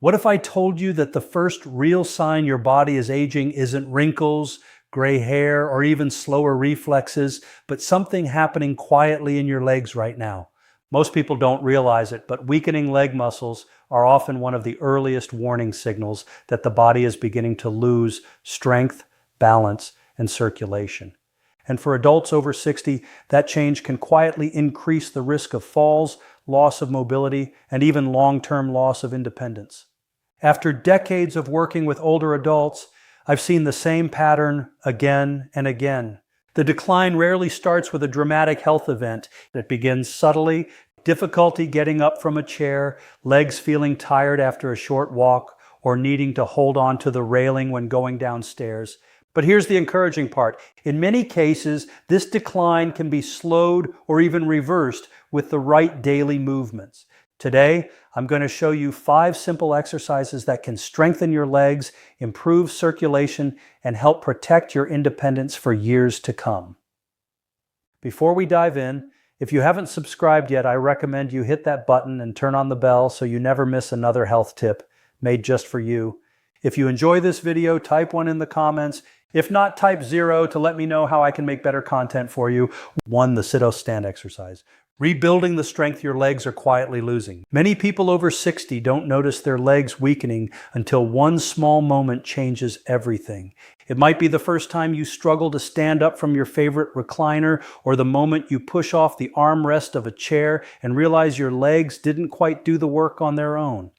What if I told you that the first real sign your body is aging isn't wrinkles, gray hair, or even slower reflexes, but something happening quietly in your legs right now? Most people don't realize it, but weakening leg muscles are often one of the earliest warning signals that the body is beginning to lose strength, balance, and circulation. And for adults over 60, that change can quietly increase the risk of falls, loss of mobility, and even long-term loss of independence. After decades of working with older adults, I've seen the same pattern again and again. The decline rarely starts with a dramatic health event. It begins subtly, difficulty getting up from a chair, legs feeling tired after a short walk, or needing to hold on to the railing when going downstairs. But here's the encouraging part. In many cases, this decline can be slowed or even reversed with the right daily movements. Today, I'm going to show you 5 simple exercises that can strengthen your legs, improve circulation, and help protect your independence for years to come. Before we dive in, if you haven't subscribed yet, I recommend you hit that button and turn on the bell so you never miss another health tip made just for you. If you enjoy this video, type 1 in the comments. If not, type 0 to let me know how I can make better content for you. 1. The sit-o-stand exercise. Rebuilding the strength your legs are quietly losing. Many people over 60 don't notice their legs weakening until one small moment changes everything. It might be the first time you struggle to stand up from your favorite recliner, or the moment you push off the armrest of a chair and realize your legs didn't quite do the work on their own.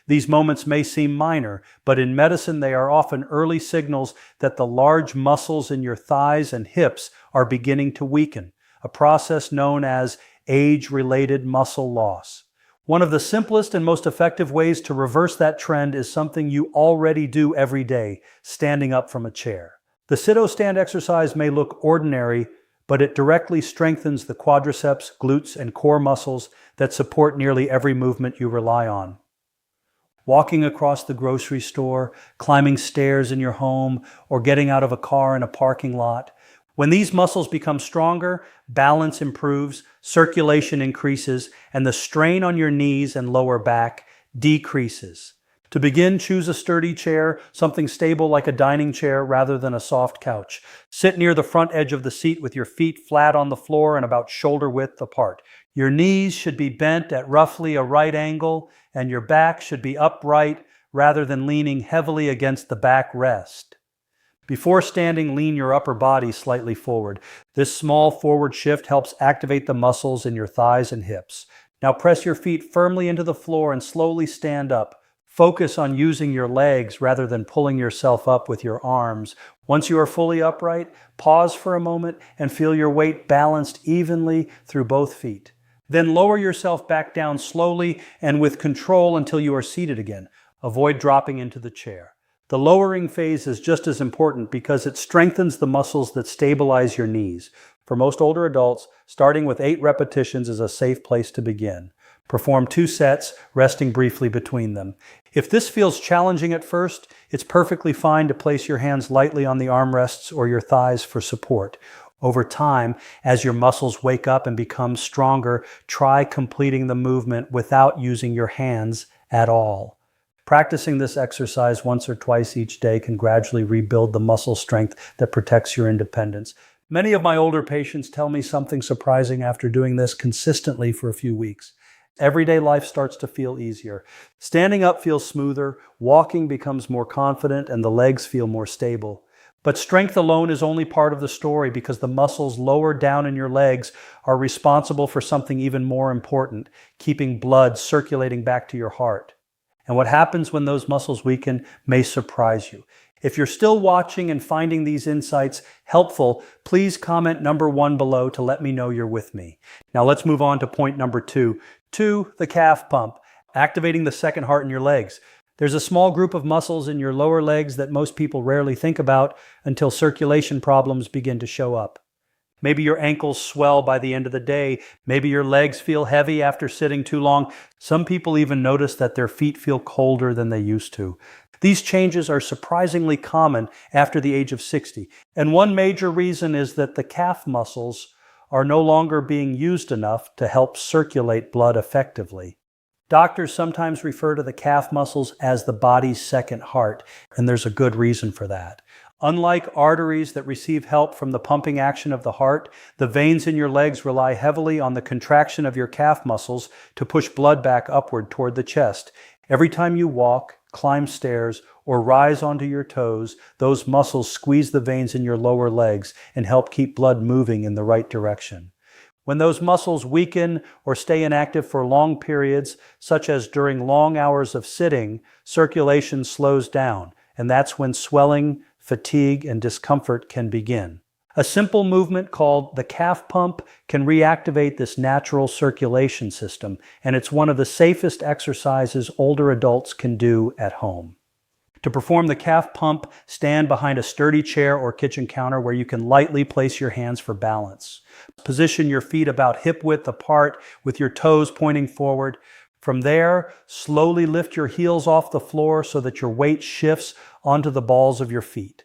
These moments may seem minor, but in medicine they are often early signals that the large muscles in your thighs and hips are beginning to weaken, a process known as age-related muscle loss. One of the simplest and most effective ways to reverse that trend is something you already do every day, standing up from a chair. The sit-o-stand exercise may look ordinary, but it directly strengthens the quadriceps, glutes, and core muscles that support nearly every movement you rely on. Walking across the grocery store, climbing stairs in your home, or getting out of a car in a parking lot. When these muscles become stronger, balance improves, circulation increases, and the strain on your knees and lower back decreases. To begin, choose a sturdy chair, something stable like a dining chair rather than a soft couch. Sit near the front edge of the seat with your feet flat on the floor and about shoulder width apart. Your knees should be bent at roughly a right angle, and your back should be upright rather than leaning heavily against the backrest. Before standing, lean your upper body slightly forward. This small forward shift helps activate the muscles in your thighs and hips. Now press your feet firmly into the floor and slowly stand up. Focus on using your legs rather than pulling yourself up with your arms. Once you are fully upright, pause for a moment and feel your weight balanced evenly through both feet. Then lower yourself back down slowly and with control until you are seated again. Avoid dropping into the chair. The lowering phase is just as important because it strengthens the muscles that stabilize your knees. For most older adults, starting with 8 repetitions is a safe place to begin. Perform 2 sets, resting briefly between them. If this feels challenging at first, it's perfectly fine to place your hands lightly on the armrests or your thighs for support. Over time, as your muscles wake up and become stronger, try completing the movement without using your hands at all. Practicing this exercise once or twice each day can gradually rebuild the muscle strength that protects your independence. Many of my older patients tell me something surprising after doing this consistently for a few weeks. Everyday life starts to feel easier. Standing up feels smoother, walking becomes more confident, and the legs feel more stable. But strength alone is only part of the story, because the muscles lower down in your legs are responsible for something even more important, keeping blood circulating back to your heart. And what happens when those muscles weaken may surprise you. If you're still watching and finding these insights helpful, please comment number 1 below to let me know you're with me. Now let's move on to point number 2. 2, the calf pump, activating the second heart in your legs. There's a small group of muscles in your lower legs that most people rarely think about until circulation problems begin to show up. Maybe your ankles swell by the end of the day. Maybe your legs feel heavy after sitting too long. Some people even notice that their feet feel colder than they used to. These changes are surprisingly common after the age of 60. And one major reason is that the calf muscles are no longer being used enough to help circulate blood effectively. Doctors sometimes refer to the calf muscles as the body's second heart, and there's a good reason for that. Unlike arteries that receive help from the pumping action of the heart, the veins in your legs rely heavily on the contraction of your calf muscles to push blood back upward toward the chest. Every time you walk, climb stairs, or rise onto your toes, those muscles squeeze the veins in your lower legs and help keep blood moving in the right direction. When those muscles weaken or stay inactive for long periods, such as during long hours of sitting, circulation slows down, and that's when swelling, fatigue, and discomfort can begin. A simple movement called the calf pump can reactivate this natural circulation system, and it's one of the safest exercises older adults can do at home. To perform the calf pump, stand behind a sturdy chair or kitchen counter where you can lightly place your hands for balance. Position your feet about hip width apart with your toes pointing forward. From there, slowly lift your heels off the floor so that your weight shifts onto the balls of your feet.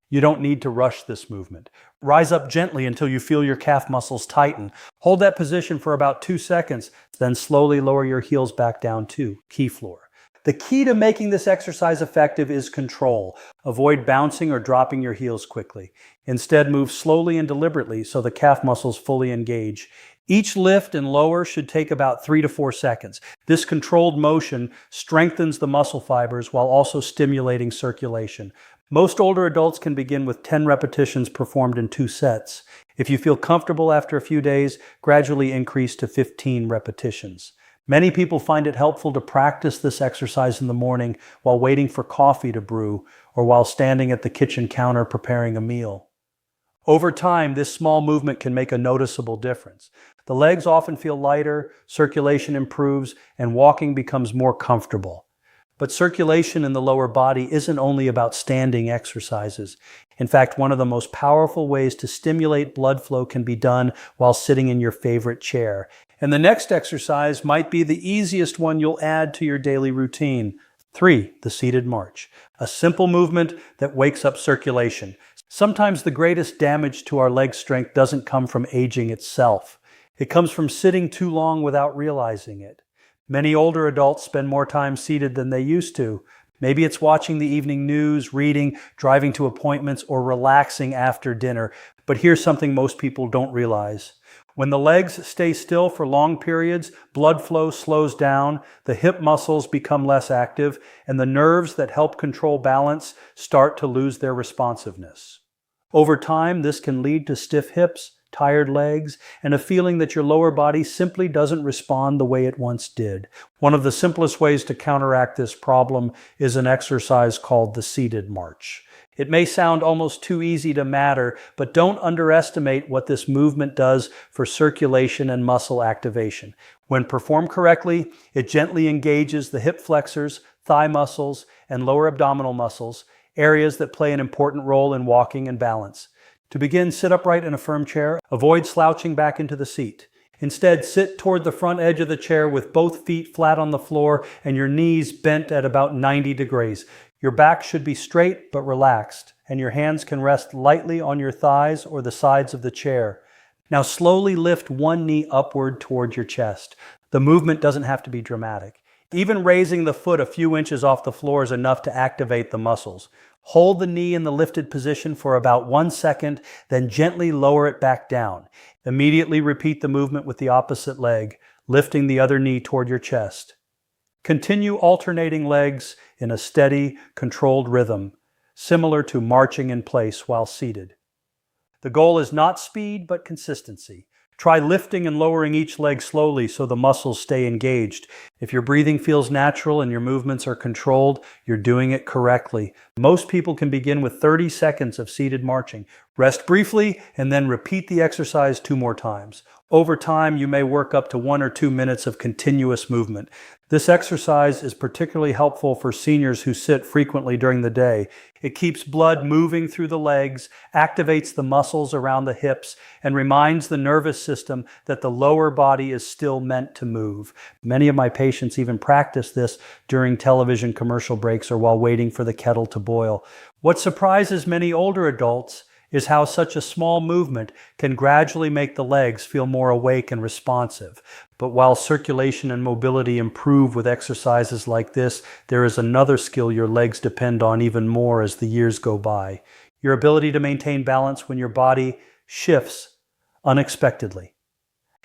You don't need to rush this movement. Rise up gently until you feel your calf muscles tighten. Hold that position for about 2 seconds, then slowly lower your heels back down to key floor. The key to making this exercise effective is control. Avoid bouncing or dropping your heels quickly. Instead, move slowly and deliberately so the calf muscles fully engage. Each lift and lower should take about 3 to 4 seconds. This controlled motion strengthens the muscle fibers while also stimulating circulation. Most older adults can begin with 10 repetitions performed in 2 sets. If you feel comfortable after a few days, gradually increase to 15 repetitions. Many people find it helpful to practice this exercise in the morning while waiting for coffee to brew or while standing at the kitchen counter preparing a meal. Over time, this small movement can make a noticeable difference. The legs often feel lighter, circulation improves, and walking becomes more comfortable. But circulation in the lower body isn't only about standing exercises. In fact, one of the most powerful ways to stimulate blood flow can be done while sitting in your favorite chair. And the next exercise might be the easiest one you'll add to your daily routine. 3, the seated march. A simple movement that wakes up circulation. Sometimes the greatest damage to our leg strength doesn't come from aging itself. It comes from sitting too long without realizing it. Many older adults spend more time seated than they used to. Maybe it's watching the evening news, reading, driving to appointments, or relaxing after dinner. But here's something most people don't realize. When the legs stay still for long periods, blood flow slows down, the hip muscles become less active, and the nerves that help control balance start to lose their responsiveness. Over time, this can lead to stiff hips, tired legs, and a feeling that your lower body simply doesn't respond the way it once did. One of the simplest ways to counteract this problem is an exercise called the seated march. It may sound almost too easy to matter, but don't underestimate what this movement does for circulation and muscle activation. When performed correctly, it gently engages the hip flexors, thigh muscles, and lower abdominal muscles, areas that play an important role in walking and balance. To begin, sit upright in a firm chair. Avoid slouching back into the seat. Instead, sit toward the front edge of the chair with both feet flat on the floor and your knees bent at about 90 degrees. Your back should be straight but relaxed, and your hands can rest lightly on your thighs or the sides of the chair. Now slowly lift one knee upward toward your chest. The movement doesn't have to be dramatic. Even raising the foot a few inches off the floor is enough to activate the muscles. Hold the knee in the lifted position for about 1 second, then gently lower it back down. Immediately repeat the movement with the opposite leg, lifting the other knee toward your chest. Continue alternating legs in a steady, controlled rhythm, similar to marching in place while seated. The goal is not speed, but consistency. Try lifting and lowering each leg slowly so the muscles stay engaged. If your breathing feels natural and your movements are controlled, you're doing it correctly. Most people can begin with 30 seconds of seated marching. Rest briefly and then repeat the exercise 2 more times. Over time, you may work up to 1 or 2 minutes of continuous movement. This exercise is particularly helpful for seniors who sit frequently during the day. It keeps blood moving through the legs, activates the muscles around the hips, and reminds the nervous system that the lower body is still meant to move. Many of my patients even practice this during television commercial breaks or while waiting for the kettle to boil. What surprises many older adults is how such a small movement can gradually make the legs feel more awake and responsive. But while circulation and mobility improve with exercises like this, there is another skill your legs depend on even more as the years go by: your ability to maintain balance when your body shifts unexpectedly.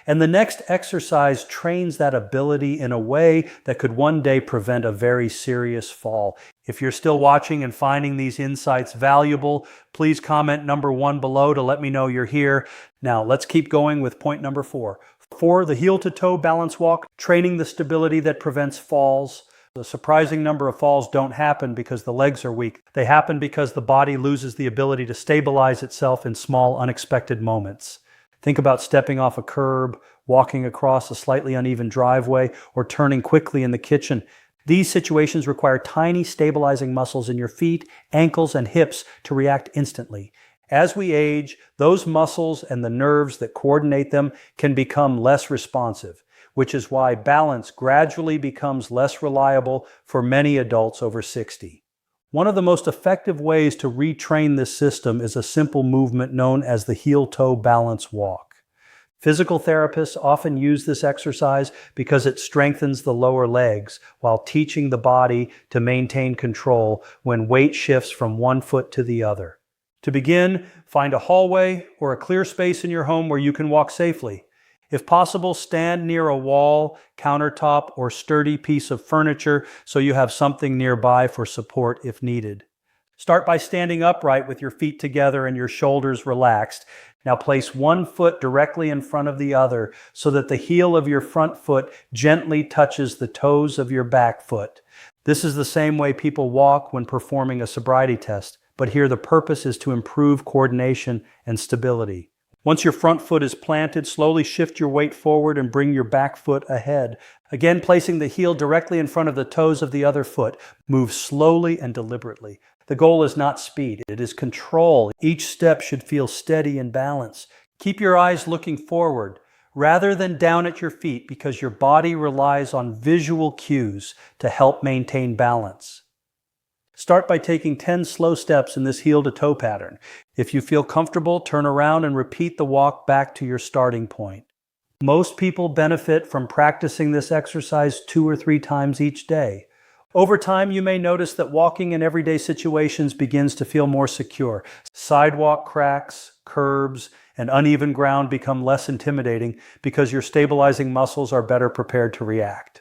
And the next exercise trains that ability in a way that could one day prevent a very serious fall. If you're still watching and finding these insights valuable, please comment number 1 below to let me know you're here. Now let's keep going with point number 4. For the heel-to-toe balance walk, training the stability that prevents falls. The surprising number of falls don't happen because the legs are weak. They happen because the body loses the ability to stabilize itself in small, unexpected moments. Think about stepping off a curb, walking across a slightly uneven driveway, or turning quickly in the kitchen. These situations require tiny stabilizing muscles in your feet, ankles, and hips to react instantly. As we age, those muscles and the nerves that coordinate them can become less responsive, which is why balance gradually becomes less reliable for many adults over 60. One of the most effective ways to retrain this system is a simple movement known as the heel-toe balance walk. Physical therapists often use this exercise because it strengthens the lower legs while teaching the body to maintain control when weight shifts from one foot to the other. To begin, find a hallway or a clear space in your home where you can walk safely. If possible, stand near a wall, countertop, or sturdy piece of furniture so you have something nearby for support if needed. Start by standing upright with your feet together and your shoulders relaxed. Now place one foot directly in front of the other so that the heel of your front foot gently touches the toes of your back foot. This is the same way people walk when performing a sobriety test, but here the purpose is to improve coordination and stability. Once your front foot is planted, slowly shift your weight forward and bring your back foot ahead. Again, placing the heel directly in front of the toes of the other foot. Move slowly and deliberately. The goal is not speed, it is control. Each step should feel steady and balanced. Keep your eyes looking forward rather than down at your feet because your body relies on visual cues to help maintain balance. Start by taking 10 slow steps in this heel-to-toe pattern. If you feel comfortable, turn around and repeat the walk back to your starting point. Most people benefit from practicing this exercise 2 or 3 times each day. Over time, you may notice that walking in everyday situations begins to feel more secure. Sidewalk cracks, curbs, and uneven ground become less intimidating because your stabilizing muscles are better prepared to react.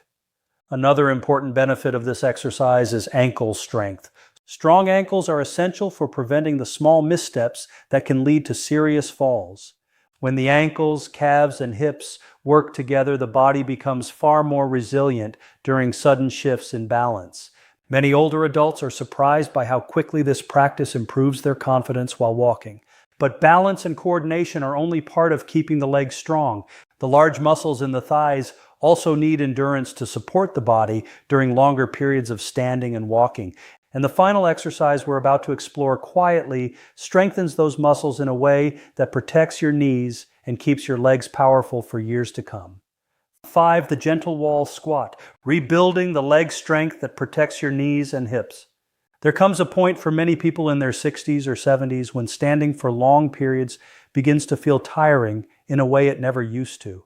Another important benefit of this exercise is ankle strength. Strong ankles are essential for preventing the small missteps that can lead to serious falls. When the ankles, calves, and hips work together, the body becomes far more resilient during sudden shifts in balance. Many older adults are surprised by how quickly this practice improves their confidence while walking. But balance and coordination are only part of keeping the legs strong. The large muscles in the thighs also need endurance to support the body during longer periods of standing and walking. And the final exercise we're about to explore quietly strengthens those muscles in a way that protects your knees and keeps your legs powerful for years to come. 5. The gentle wall squat, rebuilding the leg strength that protects your knees and hips. There comes a point for many people in their 60s or 70s when standing for long periods begins to feel tiring in a way it never used to.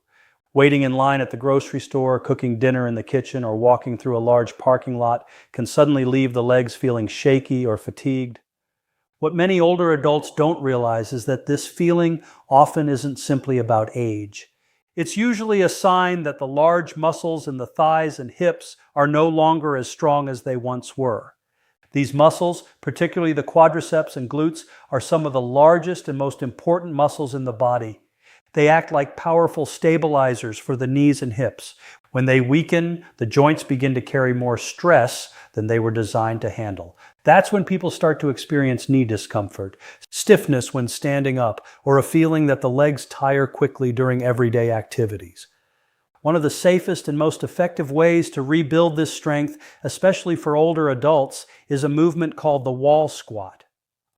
Waiting in line at the grocery store, cooking dinner in the kitchen, or walking through a large parking lot can suddenly leave the legs feeling shaky or fatigued. What many older adults don't realize is that this feeling often isn't simply about age. It's usually a sign that the large muscles in the thighs and hips are no longer as strong as they once were. These muscles, particularly the quadriceps and glutes, are some of the largest and most important muscles in the body. They act like powerful stabilizers for the knees and hips. When they weaken, the joints begin to carry more stress than they were designed to handle. That's when people start to experience knee discomfort, stiffness when standing up, or a feeling that the legs tire quickly during everyday activities. One of the safest and most effective ways to rebuild this strength, especially for older adults, is a movement called the wall squat.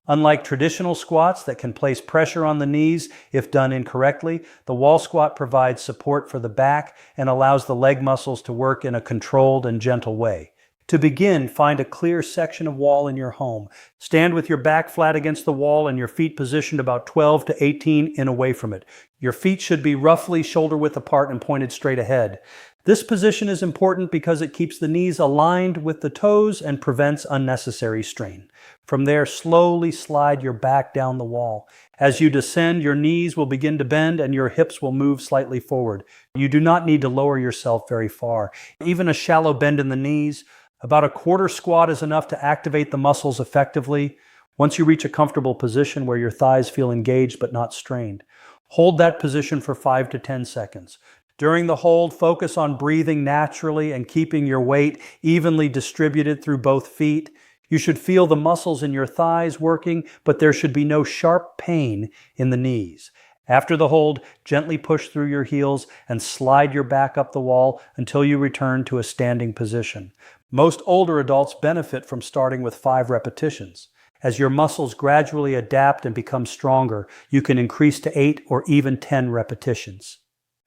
Unlike traditional squats that can place pressure on the knees if done incorrectly, the wall squat provides support for the back and allows the leg muscles to work in a controlled and gentle way. To begin, find a clear section of wall in your home. Stand with your back flat against the wall and your feet positioned about 12 to 18 in away from it. Your feet should be roughly shoulder width apart and pointed straight ahead. This position is important because it keeps the knees aligned with the toes and prevents unnecessary strain. From there, slowly slide your back down the wall. As you descend, your knees will begin to bend and your hips will move slightly forward. You do not need to lower yourself very far. Even a shallow bend in the knees, about a quarter squat, is enough to activate the muscles effectively. Once you reach a comfortable position where your thighs feel engaged but not strained, hold that position for 5 to 10 seconds. During the hold, focus on breathing naturally and keeping your weight evenly distributed through both feet. You should feel the muscles in your thighs working, but there should be no sharp pain in the knees. After the hold, gently push through your heels and slide your back up the wall until you return to a standing position. Most older adults benefit from starting with 5 repetitions. As your muscles gradually adapt and become stronger, you can increase to 8 or even 10 repetitions.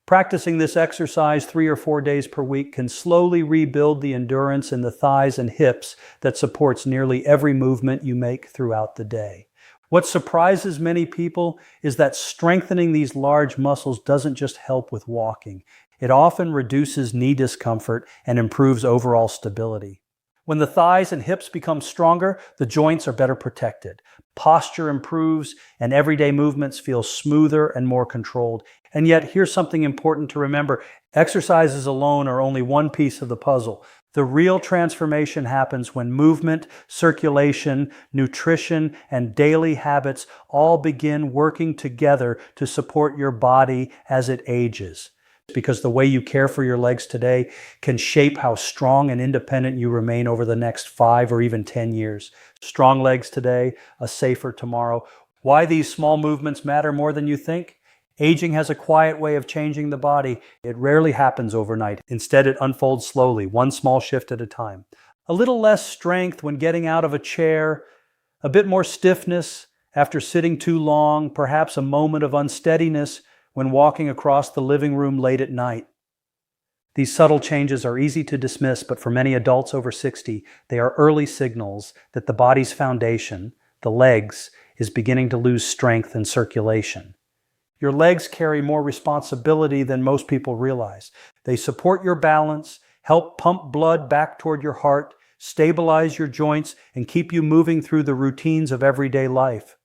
Practicing this exercise 3 or 4 days per week can slowly rebuild the endurance in the thighs and hips that supports nearly every movement you make throughout the day. What surprises many people is that strengthening these large muscles doesn't just help with walking. It often reduces knee discomfort and improves overall stability. When the thighs and hips become stronger, the joints are better protected. Posture improves and everyday movements feel smoother and more controlled. And yet, here's something important to remember. Exercises alone are only one piece of the puzzle. The real transformation happens when movement, circulation, nutrition, and daily habits all begin working together to support your body as it ages. Because the way you care for your legs today can shape how strong and independent you remain over the next 5 or even 10 years. Strong legs today, a safer tomorrow. Why these small movements matter more than you think? Aging has a quiet way of changing the body. It rarely happens overnight. Instead, it unfolds slowly, one small shift at a time. A little less strength when getting out of a chair, a bit more stiffness after sitting too long, perhaps a moment of unsteadiness when walking across the living room late at night. These subtle changes are easy to dismiss, but for many adults over 60, they are early signals that the body's foundation, the legs, is beginning to lose strength and circulation. Your legs carry more responsibility than most people realize. They support your balance, help pump blood back toward your heart, stabilize your joints, and keep you moving through the routines of everyday life.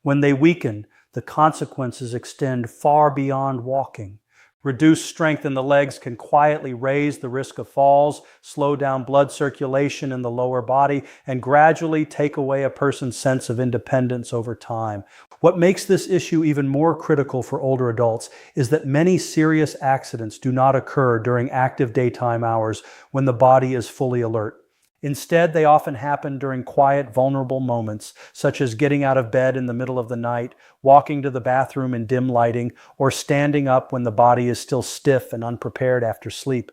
When they weaken, the consequences extend far beyond walking. Reduced strength in the legs can quietly raise the risk of falls, slow down blood circulation in the lower body, and gradually take away a person's sense of independence over time. What makes this issue even more critical for older adults is that many serious accidents do not occur during active daytime hours when the body is fully alert. Instead, they often happen during quiet, vulnerable moments, such as getting out of bed in the middle of the night, walking to the bathroom in dim lighting, or standing up when the body is still stiff and unprepared after sleep.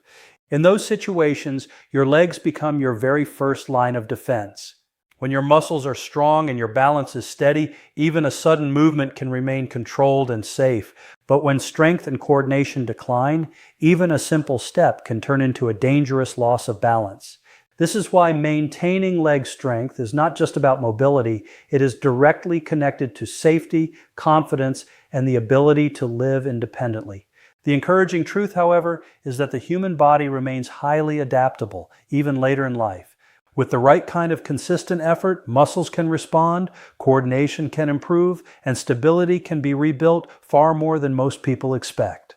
In those situations, your legs become your very first line of defense. When your muscles are strong and your balance is steady, even a sudden movement can remain controlled and safe. But when strength and coordination decline, even a simple step can turn into a dangerous loss of balance. This is why maintaining leg strength is not just about mobility, it is directly connected to safety, confidence, and the ability to live independently. The encouraging truth, however, is that the human body remains highly adaptable, even later in life. With the right kind of consistent effort, muscles can respond, coordination can improve, and stability can be rebuilt far more than most people expect.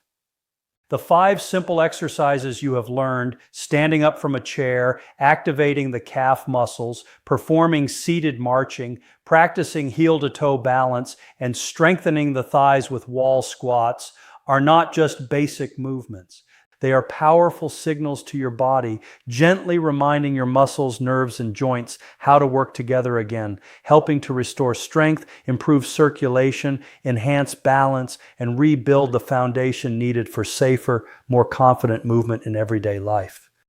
The 5 simple exercises you have learned, standing up from a chair, activating the calf muscles, performing seated marching, practicing heel-to-toe balance, and strengthening the thighs with wall squats, are not just basic movements. They are powerful signals to your body, gently reminding your muscles, nerves, and joints how to work together again, helping to restore strength, improve circulation, enhance balance, and rebuild the foundation needed for safer, more confident movement in everyday life.